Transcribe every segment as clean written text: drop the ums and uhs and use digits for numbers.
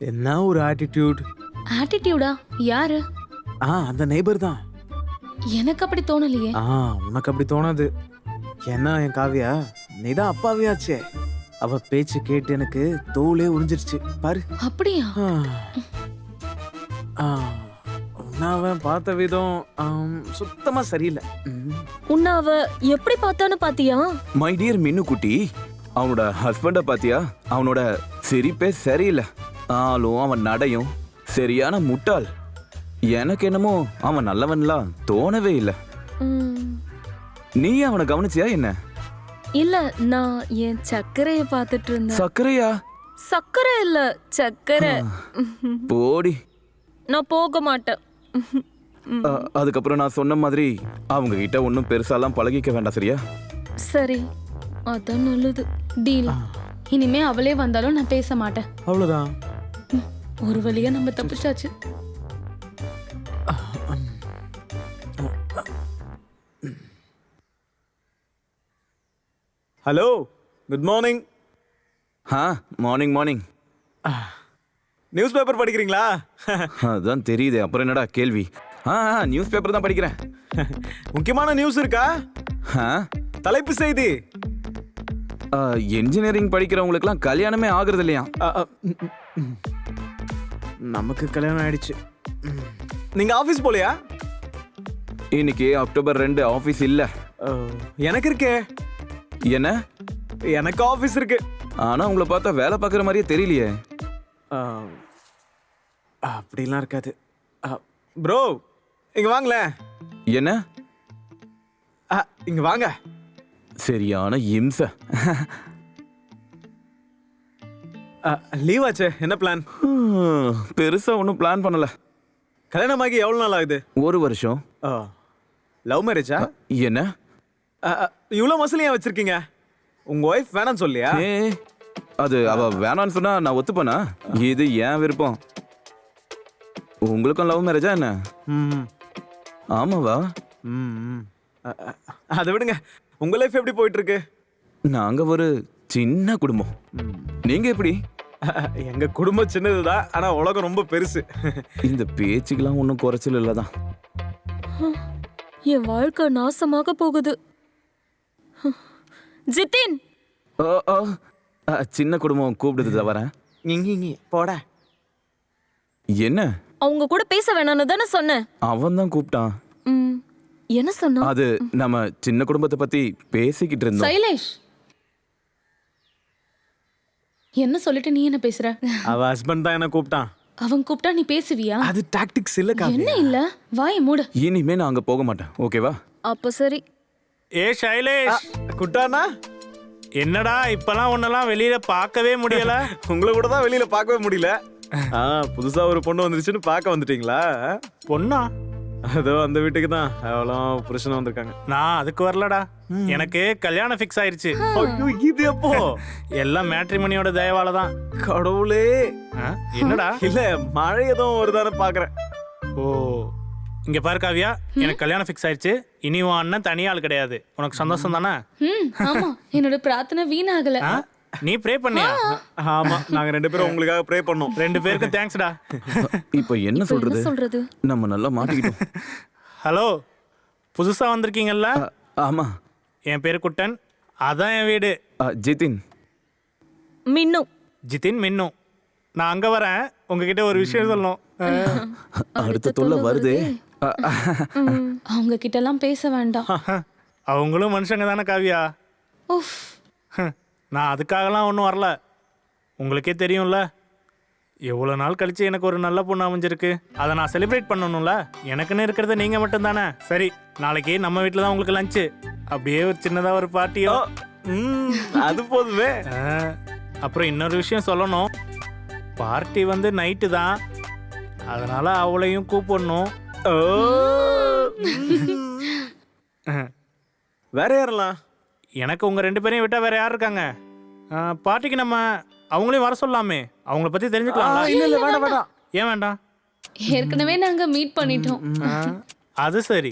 என்ன ஒரு ஆட்டிடியூட். ஆட்டிடியூடா? யாரு? அந்த நெய்பர் தான். எனக்கு அப்படி தோணலையே. உனக்கு அப்படி தோணாது. என்ன என் காவியா, நீதான் அப்பாவியாச்சே. அவ பேச்சு கேட்டு எனக்கு தோலே உறிஞ்சிருச்சு பாரு. அப்படியா? அவன் பார்த்த விதம் சுத்தமா சரியில்லை. உன்னை அவ எப்படி பார்த்தான்னு பாத்தியா? மை டியர் மின்னு குட்டி, அவனோட ஹஸ்பண்ட பாத்தியா? அவனோட சிரிப்பே சரியில்லை. ஆளும் அவன் நடையும் சரியான முட்டாள். எனக்கு என்னமோ அவன் நல்லவன்லாம் தோணவே இல்லை. நீ அவனை கவனிச்சியா என்ன? இல்ல, நான் என் சக்கரைய பார்த்துட்டு இருந்தேன். சக்கரையா? சக்கரை இல்ல, சக்கரை. போடி. நான் போக மாட்டேன். அதுக்கப்புறம் நான் சொன்ன மாதிரி அவங்க கிட்ட ஒன்னும் பெருசாலாம் பழகிக்க வேண்டாம், சரியா? சரி, அதான் நல்லது. டீல். இனிமே அவளே வந்தாலும் நான் பேச மாட்டேன். அவ்வளவுதான். ஒரு வழியா நம்ம தப்பிச்சாச்சு. Hello, good morning. Morning morning. Newspaper படிக்கிறீங்களா? அதான் தெரியுது, அப்புறம் என்னடா கேள்வி? நியூஸ் பேப்பர் தான் படிக்கிறேன். முக்கியமான நியூஸ் இருக்கா? தலைப்பு செய்தி. என்ஜினியரிங் படிக்கிறவங்களுக்குலாம் கல்யாணமே ஆகுறது இல்லையா? நமக்கு கல்யாணம் ஆயிடுச்சு. நீங்க ஆபீஸ் போலையா? இன்னைக்கு அக்டோபர் 2 ஆபீஸ் இல்ல. எனக்கு இருக்கே. என்ன? எனக்கு ஆபீஸ் இருக்கு. ஆனா உங்களை பார்த்தா வேலை பார்க்குற மாதிரியே தெரியலையே. அப்படிலாம் இருக்காது. ப்ரோ, இங்க வாங்களேன். என்ன? இங்க வாங்க. சரியான இம்சை. லீவ் ஆச்சு, என்ன பிளான்? பெருசா ஒன்றும் பிளான் பண்ணல. கல்யாணமாகி எவ்வளவு நாள் ஆகுது? 1 வருஷம். லவ் மேரேஜா? என்ன? இவ்வளவு மசூல் ஏன் வச்சிருக்கீங்க? உங்க ஒய்ஃப் வேணான்னு சொல்லியா? அது அவ வேணான்னு சொன்னா நான் ஒத்துப்பேனா? இது ஏன் விருப்பம். உங்களுக்கும் லவ் மேரேஜா என்ன? ஆமாவா? அதை விடுங்க. உங்க லைஃப் எப்படி போயிட்டு இருக்கு? நாங்க ஒரு சின்ன குடும்பம். நீங்க எப்படி? எங்க குடும்பம் சின்னதுதான், ஆனா உலகம் ரொம்ப பெருசு. இந்த பேச்சுக்கெல்லாம் ஒன்றும் குறைச்சல் இல்லதான். என் வாழ்க்கை நாசமாக போகுது. ஜித்தின், சின்ன குடும்பம் கூப்பிடுது வரேன். போட. என்ன? அவங்க கூட பேச வேணான்னு தானே சொன்னேன். அவன் தான் கூப்பிட்டான். என்ன சொன்னா? அது நம்ம சின்ன குடும்பத்தை பத்தி பேசிக்கிட்டு இருந்தோம். சைலேஷ், என்ன சொல்லிட்டு நீ என்ன பேசுற? அவ ஹஸ்பண்ட் தான் என்ன கூப்பிட்டான். அவன் கூப்பிட்டா நீ பேசுவியா? அது டாக்டிக்ஸ் இல்ல. என்ன இல்ல, வாயை மூடு. இனிமே நான் அங்க போக மாட்டேன், ஓகேவா? அப்ப சரி. ஏ சைலேஷ், குட்டானா, என்னடா இப்பெல்லாம் ஒன்னெல்லாம் வெளியில பார்க்கவே முடியல? உங்களை கூட தான் வெளியில பார்க்கவே முடியல. புதுசா ஒரு பொண்ணு வந்துருச்சுன்னு பார்க்க வந்துட்டீங்களா? பொண்ணா? அதோ அந்த வீட்டுக்கு தான் அவ்வளோ புருஷன் வந்திருக்காங்க. நான் அதுக்கு வரலடா. எனக்கு கல்யாணம் ஃபிக்ஸ் ஆயிருச்சு. இது எப்போ? எல்லாம் மேட்ரிமோனியோட தயவால தான். கடவுளே. என்னடா? இல்ல, மழை எதுவும் வருதான்னு பாக்குறேன். ஓ, இங்க பாரு காவியா, எனக்கு கல்யாணம் ஃபிக்ஸ் ஆயிருச்சு. இனி உன் அண்ணன் தனியாள் கிடையாது. உனக்கு சந்தோஷம் தானே? ஆமா, என்னோட பிரார்த்தனை வீணாகல. நீ ப்ரே பண்ணியா? ஆமா, நாங்க 2 பேரும் உங்களுக்காக ப்ரே பண்ணோம். 2 பேருக்கும் தேங்க்ஸ்டா. இப்போ என்ன சொல்றது? நம்ம நல்லா மாட்டிக்கிட்டோம். ஹலோ, புதுசா வந்திருக்கீங்கல்ல? ஆமா. என் பேரு குட்டன், அதான் என் வீடு. ஜிதின். மின்னு. ஜிதின் மின்னு. நான் அங்க வரேன், உங்ககிட்ட ஒரு விஷயம் சொல்லணும். அடுத்த தொல்லை வருது. அவங்க கிட்ட எல்லாம் பேச வேண்டாம். அவங்களும் மனுஷங்க தானே காவியா. நான் அதுக்காகலாம் ஒன்றும் வரல. உங்களுக்கே தெரியும்ல, எவ்வளோ நாள் கழிச்சு எனக்கு ஒரு நல்ல பொண்ணு அமைஞ்சிருக்கு. அதை நான் செலிப்ரேட் பண்ணணும்ல. எனக்குன்னு இருக்கிறது நீங்கள் மட்டும்தானே. சரி, நாளைக்கு நம்ம வீட்டில் தான் உங்களுக்கு லஞ்சு. அப்படியே ஒரு சின்னதாக ஒரு பார்ட்டியோ. அது போதுமே. அப்புறம் இன்னொரு விஷயம் சொல்லணும். பார்ட்டி வந்து நைட்டு தான், அதனால அவளையும் கூப்பிடணும். வேற யாரெல்லாம்? எனக்கு உங்கள் 2 பேரையும் விட்டால் வேற யார் இருக்காங்க? பார்ட்டிக்கு நம்ம அவங்களையும் வர சொல்லலாமே. அவங்கள பற்றி தெரிஞ்சுக்கலாம். இல்ல, வேண்டாம். ஏன் வேண்டாம்? ஏற்கனவே நாங்க மீட் பண்ணிட்டோம். அது சரி.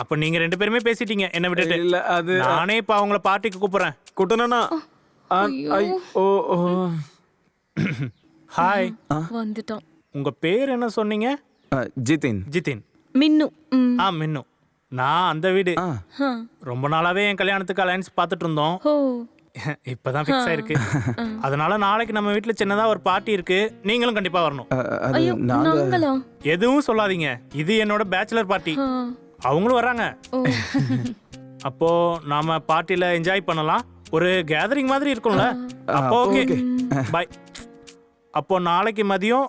அப்ப நீங்க 2 பேருமே பேசிட்டீங்க என்ன விட்டுட்டு. இல்ல, அது நானே இப்ப அவங்கள பார்ட்டிக்கு கூப்பிடுறேன். குட்டனா. ஹாய். வந்துட்டான். உங்க பேர் என்ன சொன்னீங்க? ஜிதின். ஜிதின். மின்னு. மின்னு. நான் அந்த வீடு. ஆ. ரொம்ப நாளாவே என் கல்யாணத்துக்கு அலைன்ஸ் பார்த்துட்டு இருந்தோம். ஓ. இப்பதான் ஃபிக்ஸ் ஆயிருக்கு. அதனால நாளைக்கு நம்ம வீட்ல சின்னதா ஒரு பார்ட்டி இருக்கு. நீங்களும் கண்டிப்பா வரணும். அது ஐயோ நாங்களா? எதுவும் சொல்லாதீங்க. இது என்னோட பேச்சுலர் பார்ட்டி. ஆ. அவங்களும் வராங்க. ஓ. அப்போ நாம பார்ட்டில என்ஜாய் பண்ணலாம். ஒரு கேதரிங் மாதிரி இருக்கும்ல. அப்போ ஓகே. பை. அப்போ நாளைக்கு மதியம்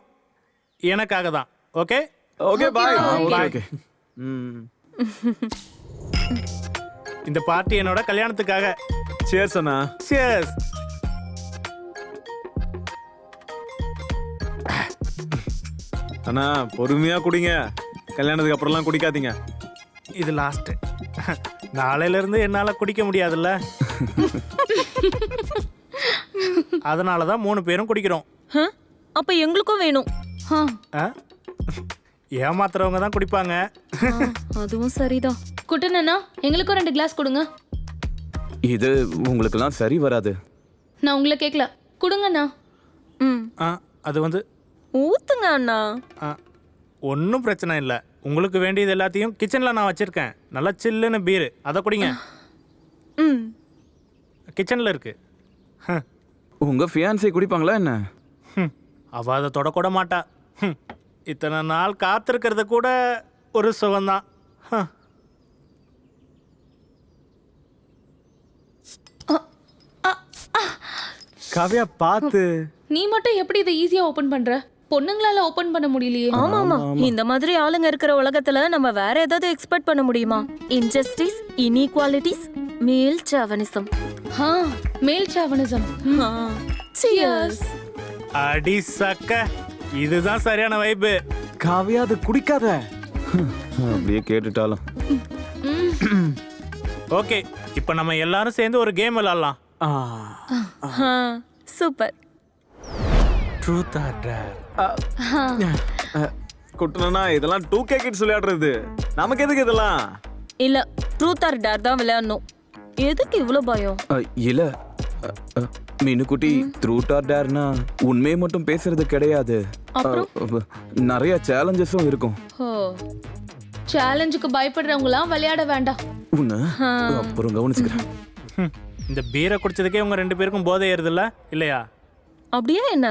எனக்காக தான். Okay? Okay bye. Bye. Okay. இந்த பார்ட்டி என்னோட கல்யாணத்துக்காக. சேர்ஸ் அண்ணா. Cheers. அண்ணா பொறுமையா குடிங்க, கல்யாணத்துக்கு அப்புறம்லாம் குடிக்காதீங்க. இது லாஸ்ட். நாளையில இருந்து என்னால குடிக்க முடியாதுல்ல. அதனாலதான் 3 பேரும் குடிக்கிறோம். அப்ப எங்களுக்கும் வேணும். ஆ, ஏமாத்துறவங்க தான் குடிப்பாங்க. அதுவும் சரிதான். குட்டனண்ணா எங்களுக்கும் 2 கிளாஸ் கொடுங்க. இது உங்களுக்கெல்லாம் சரி வராது. நான் உங்களை கேட்கல, கொடுங்கண்ணா. ம். அது வந்து ஊத்துங்க அண்ணா. ஒன்றும் பிரச்சனை இல்லை. உங்களுக்கு வேண்டியது எல்லாத்தையும் கிச்சனில் நான் வச்சுருக்கேன். நல்லா சில்லுன்னு பீரு, அதை குடிங்க. ம். கிச்சனில் இருக்கு. உங்க ஃபியான்ஸே குடிப்பாங்களா என்ன? அவள் அதை தொடக்கூட மாட்டா. இத்தனை நாள் காத்திருக்கிறது கூட ஒரு சுகம்தான். காவியா பார்த்து. நீ மட்டும் எப்படி இதை ஈஸியா ஓபன் பண்ற? பொண்ணுங்களால ஓபன் பண்ண முடியலையே. ஆமாமா, இந்த மாதிரி ஆளுங்க இருக்கிற உலகத்துல நம்ம வேற ஏதாவது எக்ஸ்பெக்ட் பண்ண முடியுமா? இன்ஜஸ்டிஸ், இன்இக்வாலிட்டிஸ், மேல் சாவனிசம். மேல் சாவனிசம். சியர்ஸ். அடி சக்க, இதுதான் சரியான வைப்பு. காவியா அது குடிக்காத. அப்படியே கேட்டுட்டாலும். ஓகே, இப்போ நம்ம எல்லாரும் சேர்ந்து ஒரு கேம் விளையாடலாம். சூப்பர். Truth or dare. குட்டனா இதெல்லாம் 2K கிட்ஸ் விளையாடுறது. நமக்கு எதுக்கு இதெல்லாம்? இல்ல, ட்ரூத் ஆர் டேர் தான் விளையாடணும். எதுக்கு இவ்ளோ பயம்? இல்ல மீனுக்குட்டி, ட்ரூத் ஆர் டேர்னா உண்மையை மட்டும் பேசுறது கிடையாது. நிறைய சேலஞ்சஸும் இருக்கும். சேலஞ்சுக்கு பயப்படுறவங்களாம் விளையாட வேண்டாம். உன்ன அப்புறம் கவனிச்சுக்கிறேன். இந்த பீரை குடிச்சதுக்கே உங்க 2 பேருக்கும் போதை ஏறுதுல்ல, இல்லையா? அப்படியே என்ன?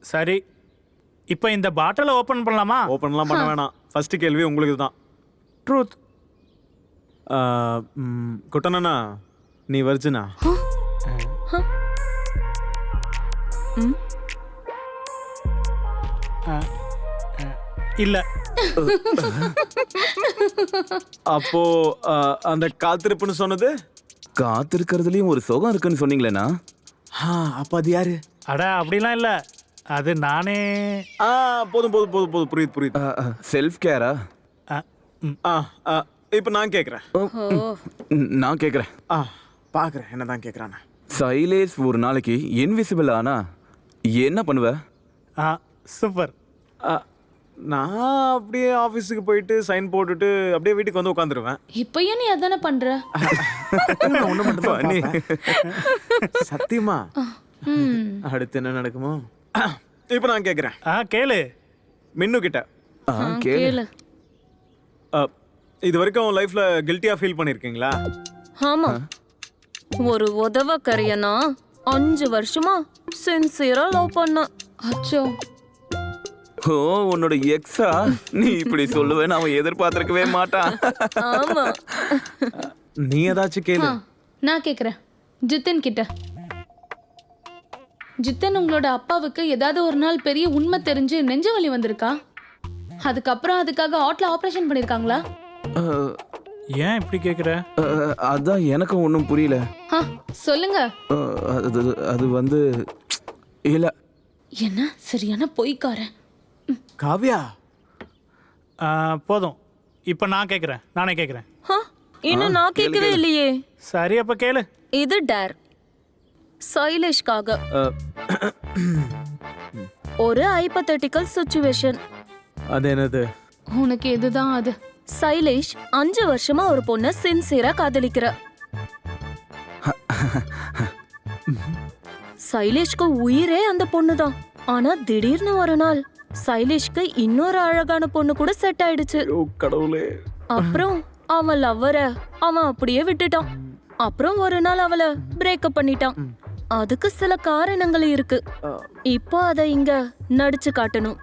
சரி, இப்போ இந்த பாட்டிலை ஓபன் பண்ணலாமா? ஓப்பன்லாம் பண்ண வேணாம். ஃபர்ஸ்ட் கேள்வி உங்களுக்கு தான். ட்ரூத். குட்டனா நீ வர்ஜினா? இல்ல. அப்போ அந்த காத்திருப்புன்னு சொன்னது? காத்திருக்கிறதுலயும் ஒரு சுகம் இருக்குன்னு சொன்னீங்களேண்ணா. அப்ப அது யாரு? அட அப்படிலாம் இல்ல, அது நானே. போதும் போதும் போதும் போதும், புரியுது புரியுது. செல்ஃப் கேரா? இப்போ நான் கேட்குறேன். நான் கேட்குறேன். பார்க்குறேன் என்னதான் கேட்குறானே. சைலேஷ் ஒரு நாளைக்கு இன்விசிபிள் ஆனா என்ன பண்ணுவ? சூப்பர். நான் அப்படியே ஆஃபீஸுக்கு போயிட்டு சைன் போட்டுட்டு அப்படியே வீட்டுக்கு வந்து உட்காந்துருவேன். இப்போ ஏன் நீ அதானே பண்ற? ஒன்று மட்டும் சத்தியமா. அடுத்து என்ன நடக்குமோ? இப்போ நான் கேட்குறேன். கேளு. மின்னு கிட்ட கேளு. இது வரைக்கும் லைஃப்ல கில்ட்டியா ஃபீல் பண்ணிருக்கீங்களா? ஆமா, ஒரு உதவக்கரையனா 5 வருஷமா சின்சியரா லவ் பண்ண. அச்சோ. ஓ, உன்னோட எக்ஸா? நீ இப்படி சொல்லுவேன்னு அவன் எதிர்பார்த்திருக்கவே மாட்டான். ஆமா. நீ ஏதாச்சும் கேளு. நான் கேக்குறேன் ஜித்தன் கிட்ட. ஜித்தன், உங்களோட அப்பாவுக்கு ஏதாவது ஒரு நாள் பெரிய உண்மை தெரிஞ்சு நெஞ்சு வலி வந்திருக்கா? அதுக்கப்புறம் அதுக்காக ஹார்ட்ல ஆபரேஷன் பண்ணிருக்காங்களா? ஏன் இப்படி கேக்குற? அதான் எனக்கும் ஒன்றும் புரியல. சொல்லுங்க. அது வந்து இல்ல. என்ன சரியான பொய்க்காரன். காவியா, போதும். இப்போ நான் கேக்குறேன். நானே கேக்குறேன். இன்னும் நான் கேட்கவே இல்லையே. சரி, அப்ப கேளு. இது டேர் சைலேஷ்காக. ஒரு ஹைபோதெட்டிக்கல் சிச்சுவேஷன். அது என்னது? உனக்கு எதுதான் அது? சைலேஷ் 5 வருஷமா ஒரு பொண்ண சின்சியரா காதலிக்கிற. சைலேஷ்க்கு உயிரே அந்த பொண்ணுதான். ஆனா திடீர்னு ஒரு நாள் சைலேஷ்க்கு இன்னொரு அழகான பொண்ணு கூட செட் ஆயிடுச்சு. ஐயோ கடவுளே. அப்புறம் அவன் லவ்வர அவன் அப்படியே விட்டுட்டான். அப்புறம் ஒரு நாள் அவளை பிரேக்கப் பண்ணிட்டான். அதுக்கு சில காரணங்கள் இருக்கு. இப்போ அத இங்க நடிச்சு காட்டணும்.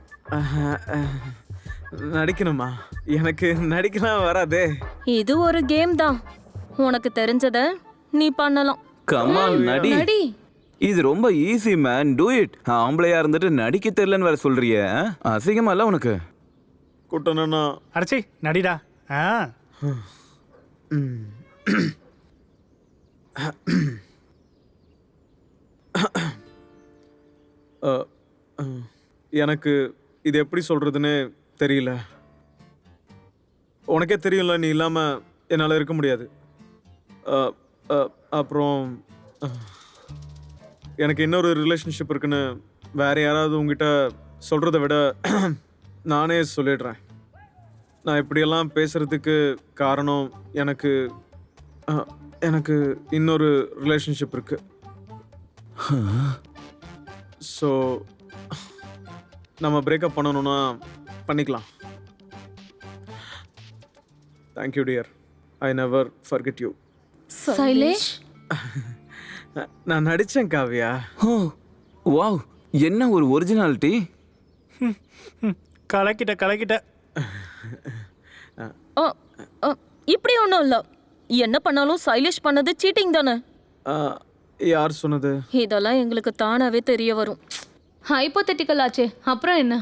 நடிக்கணுமா? எனக்கு நடிக்கலாம் வராதே. இது ஒரு கேம் தான். உனக்கு தெரிஞ்சத நீ பண்ணலாம். கமான் நடி. நடி. இது ரொம்ப ஈஸி மேன், டூ இட். ஆம்பளையா இருந்துட்டு நடிக்க தெரியலன்னு வேற சொல்றிய, அசிங்கமா இல்ல உனக்கு? குட்டனா அடச்சி நடிடா. எனக்கு இது எப்படி சொல்றதுன்னு தெரியல. உனக்கே தெரியும்ல, நீ இல்லாம என்னால இருக்க முடியாது. அப்புறம் எனக்கு இன்னொரு ரிலேஷன்ஷிப் இருக்குன்னு வேற யாராவது உங்ககிட்ட சொல்றதை விட நானே சொல்லிடுறேன். நான் இப்படியெல்லாம் பேசுறதுக்கு காரணம் எனக்கு எனக்கு இன்னொரு ரிலேஷன்ஷிப் இருக்கு. ஸோ நம்ம பிரேக்கப் பண்ணணும்னா பண்ணிக்கலாம். Thank you dear, I never forget you. Shailesh, நான் நடிச்சேன் காவ்யா. ஓ வாவ், என்ன ஒரு ஒரிஜினாலிட்டி. கலக்கிட்ட. இப்படி ஒண்ணும் இல்ல. என்ன பண்ணாலும் சைலேஷ் பண்ணது சீட்டிங் தானே. யார் சொன்னது? இதெல்லாம் எங்களுக்கு தானாவே தெரிய வரும். ஹைப்போதெட்டிக்கல் ஆச்சே. அப்புறம் என்ன?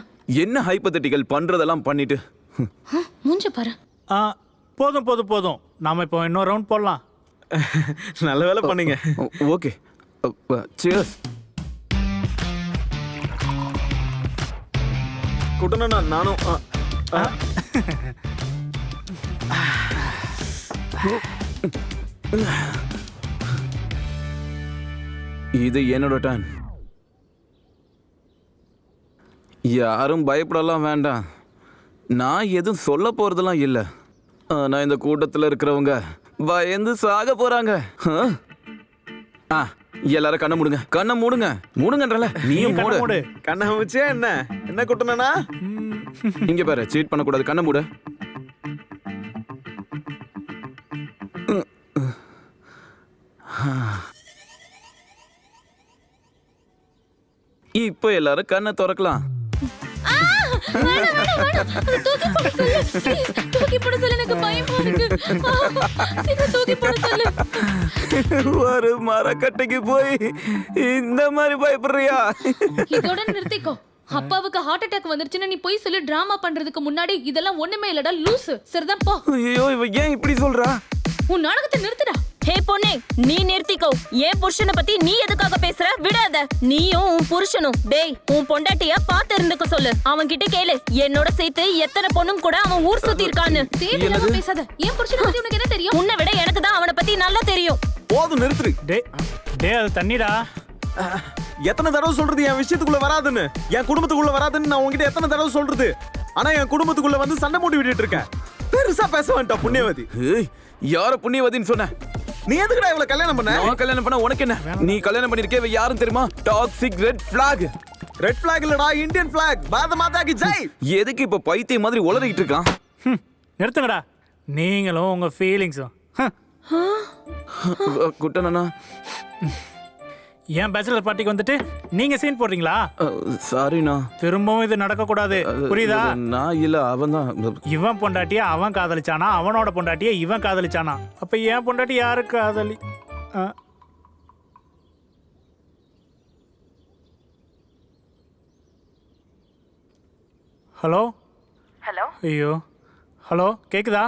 என்ன ஹைப்போதெட்டிக்கல் பண்றதெல்லாம் பண்ணிட்டு. மூஞ்ச பாரு. போதும். நாம இப்போ இன்னொரு ரவுண்ட் போடலாம். நல்ல வேலை பண்ணீங்க. Okay, cheers. குட்டனா நானும் இது என்னோட டர்ன். யாரும் பயப்படலாம் வேண்டாம். நான் எதுவும் சொல்ல போறதெல்லாம் இல்லை. ஆனா இந்த கூட்டத்தில் இருக்கிறவங்க பயந்து சாக போறாங்க. எல்லாரும் கண்ணை மூடுங்கன்றல. நீயும் மூடு. கண்ணை வச்சே என்ன குட்டனா? இங்க பாரு, சீட் பண்ணக்கூடாது. கண்ணை மூடு. இப்போ எல்லாரும் கண்ணை திறக்கலாம். தூக்கி போட சொல்லு. எனக்கு பயமா இருக்கு. தூக்கி போட சொல்லு. ஒரு மரக்கட்டைக்கு போய் இந்த மாதிரி பயப்படுறியா? இதோட நிறுத்திக்கோ. அப்பாவுக்கு ஹார்ட் அட்டாக் வந்துருச்சுன்னு நீ போய் சொல்லி டிராமா பண்றதுக்கு முன்னாடி இதெல்லாம் ஒண்ணுமே இல்லடா லூசு. சரிதான் போ. ஐயோ, இவ ஏன் இப்படி சொல்றா? உன் நாடகத்தை நிறுத்துடா. ஹே பொண்ணே, நீ நிறுத்திக்கோ. ஏன் புருஷனை பத்தி நீ எதுக்காக பேசுற? விடாத. நீயும் உன் புருஷனும் டேய் உன் பொண்டாட்டிய பாத்து இருந்துக்க சொல்லு. அவன் கிட்ட கேளு, என்னோட சேர்த்து எத்தனை பொண்ணும் கூட அவன் ஊர் சுத்தி இருக்கான்னு. தேவையில்லாம பேசாத. ஏன் புருஷனை பத்தி உனக்கு என்ன தெரியும்? உன்னை விட எனக்கு தான் அவனை பத்தி நல்லா தெரியும். போதும், நிறுத்து. டே அது தண்ணிடா. எத்தனை தடவை சொல்றது என் விஷயத்துக்குள்ள வராதுன்னு? என் குடும்பத்துக்குள்ள வராதுன்னு நான் உங்ககிட்ட எத்தனை தடவை சொல்றது? ஆனா என் குடும்பத்துக்குள்ள வந்து சண்டை மூட்டி விட்டுட்டு இருக்கேன். பெருசா பேச வேண்டாம் புண்ணியவதி. யார புண்ணியவதின்னு சொன்ன? நீ எதுக்குடா இவளை கல்யாணம் பண்ண? நான் கல்யாணம் பண்ண உனக்கு என்ன? நீ கல்யாணம் பண்ணிருக்கே இவ யாரும் தெரியுமா? Toxic red flag. Red flag இல்லடா, இந்தியன் ஃபிளாக். பாரத மாதா கி ஜெய். எதுக்கு இப்ப பைத்தியம் மாதிரி உளறிட்டு இருக்கான்? நிறுத்துங்கடா. நீங்களும் உங்க ஃபீலிங்ஸும். குட்டனா, ஏன் பேச்சுலர் பார்ட்டிக்கு வந்துட்டு நீங்க சீன் போடுறீங்களா? சாரிண்ணா. திரும்பவும் இது நடக்க கூடாது, புரியுதா? நான் இல்ல, அவன் தான். இவன் பொண்டாட்டிய அவன் காதலிச்சானா, அவனோட பொண்டாட்டிய இவன் காதலிச்சானா? அப்ப ஏன் பொண்டாட்டி யாரு காதலி? ஹலோ ஐயோ, ஹலோ கேக்குதா?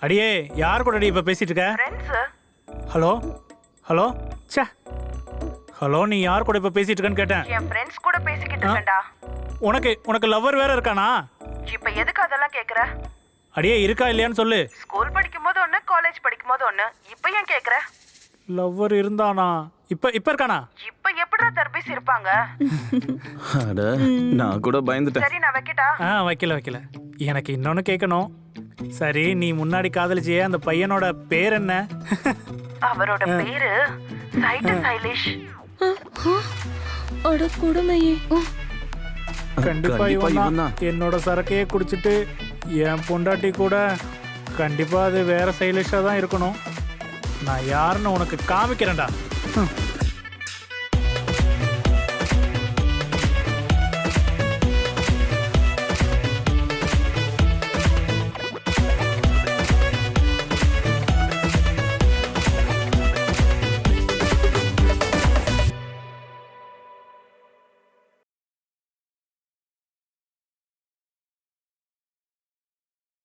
அடியே, யார் கூட இப்ப பேசிட்டு இருக்க? ஹலோ ச்சே. ஹலோ, நீ யார் கூட இப்ப பேசிட்டு இருக்கன்னு கேட்டேன். என் ஃப்ரெண்ட்ஸ் கூட பேசிக்கிட்டு இருக்கேன்டா. உனக்கு லவ்வர் வேற இருக்கானா? இப்ப எதுக்கு அதெல்லாம் கேக்குற? அடியே, இருக்கா இல்லையான்னு சொல்லு. ஸ்கூல் படிக்கும்போது ஒண்ணு, காலேஜ் படிக்கும்போது ஒண்ணு. இப்ப ஏன் கேக்குற? லவ்வர் இருந்தானா? இப்ப இருக்கானா? இப்ப எப்படிடா தர்பீஸ் இருப்பாங்க? அட, நான் கூட பயந்துட்டேன். சரி, நான் வைக்கட்டா? வைக்கல. எனக்கு இன்னொன்னு கேட்கணும். சரி, நீ முன்னாடி காதலிச்சியே அந்த பையனோட பேர் என்ன? அவரோட பேரு சைலேஷ். அட கொடுமையே. கண்டிப்பா கண்டிப்பா இவன் இவன் தான். தான். என்னோட சரக்கையே குடிச்சிட்டு என் பொண்டாட்டி கூட கண்டிப்பா அது வேற சைலிஷா தான் இருக்கணும். நான் யாருன்னு உனக்கு காமிக்கிறேன்டா.